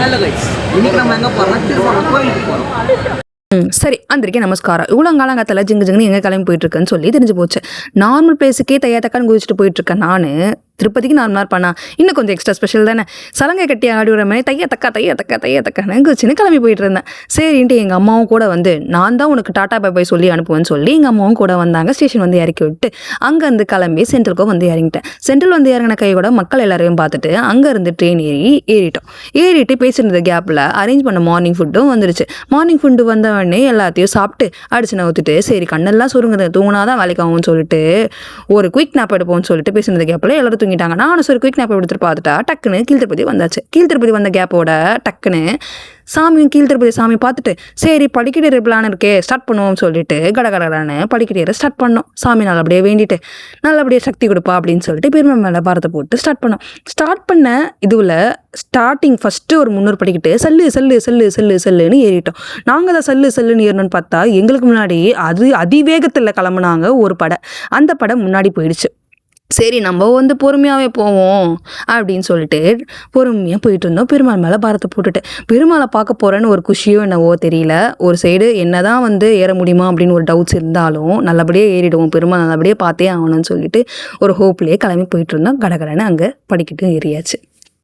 Hello guys, இன்னைக்கு நம்ம எங்கே போகிறோம்னா திருப்பூர் கோயிலுக்கு போகிறோம். சரி, அந்தரிக்கே நமஸ்காரம். இவ்வளோ காலங்கத்தில் ஜிங்குன்னு எங்கே கிளம்பி போயிட்டுருக்குன்னு சொல்லி தெரிஞ்சு போச்சு. நார்மல் பிளேஸுக்கே தையாத்தக்கான்னு குதிச்சுட்டு போயிட்டுருக்கேன் நான். திருப்பதிக்கு நார்மலாக பண்ணா இன்னும் கொஞ்சம் எக்ஸ்ட்ரா ஸ்பெஷல் தானே. சலங்கை கட்டி ஆடி விடுற மாதிரி தையத்தக்கான்னு குதிச்சுன்னு கிளம்பி போயிட்டு இருந்தேன். சரின்ட்டு எங்கள் அம்மாவும் கூட வந்து நான் தான் உனக்கு டாட்டா பை சொல்லி அனுப்புவேன்னு சொல்லி எங்கள் அம்மாவும் கூட வந்தாங்க. ஸ்டேஷன் வந்து இறக்கி விட்டு அங்கேருந்து கிளம்பி சென்ட்ரலுக்கும் வந்து இறங்கிட்டேன். சென்ட்ரல் வந்து இறங்கின கை கூட மக்கள் எல்லாரையும் பார்த்துட்டு அங்கேருந்து ட்ரெயின் ஏறிட்டு பேசியிருந்த கேப்பில் அரேஞ்ச் பண்ண மார்னிங் ஃபுட்டும் வந்துருச்சு. மார்னிங் ஃபுட்டு வந்தவொடனே எல்லாத்தையும் சாப்பிட்டு அடிச்சு நவுத்துட்டு சரி கண்ணெல்லாம் சுருங்குது, தூங்கினாதான் வேலைக்கு ஆகும்னு சொல்லிட்டு ஒரு குயிக் நாப் எடுப்போம்னு சொல்லிட்டு பேசியிருந்த கேப்பில் எல்லாரும் தூங்கிட்டாங்க. நானும் சரி குயிக் நாப் எடுத்துட்டு பார்த்துட்டா டக்குன்னு கீழ்த்திருப்பதி வந்தாச்சு. கீழ்த்திருப்பதி வந்த கேப்போட டக்குன்னு சாமியும் கீழ்த்திருப்பதி சாமி பார்த்துட்டு சரி படிக்கட்டு பிளான் இருக்கே ஸ்டார்ட் பண்ணுவோம்னு சொல்லிட்டு கடகடன்னு படிக்கட்டு ஸ்டார்ட் பண்ணோம். சாமி நல்லபடியே வேண்டிட்டு நல்லபடியே சக்தி கொடுப்பா அப்படின்னு சொல்லிட்டு பெருமை மேலே பாரத்தை போட்டு ஸ்டார்ட் பண்ண இதுவில் ஸ்டார்டிங் ஃபஸ்ட்டு ஒரு 300 படிக்கிட்டு சல்லுன்னு ஏறிட்டோம். நாங்கள் தான் சல்லுன்னு ஏறணும்னு பார்த்தா எங்களுக்கு முன்னாடி அதிவேகத்தில் கிளம்புனாங்க ஒரு படை. அந்த படை முன்னாடி போயிடுச்சு. சரி நம்ம வந்து பொறுமையாகவே போவோம் அப்படின்னு சொல்லிட்டு பொறுமையாக போயிட்டு இருந்தோம். பெருமாள் மேலே பாரத்தை போட்டுட்டு பெருமாளை பார்க்க போகிறேன்னு ஒரு குஷியோ என்னவோ தெரியல. ஒரு சைடு என்ன தான் வந்து ஏற முடியுமா அப்படின்னு ஒரு டவுட்ஸ் இருந்தாலும் நல்லபடியாக ஏறிடுவோம், பெருமாள் நல்லபடியாக பார்த்தே ஆகணும்னு சொல்லிட்டு ஒரு ஹோப்லேயே கிளம்பி போயிட்டு இருந்தோம். கடகடன்னு அங்கே படிக்கட்டும் ஏறியாச்சு.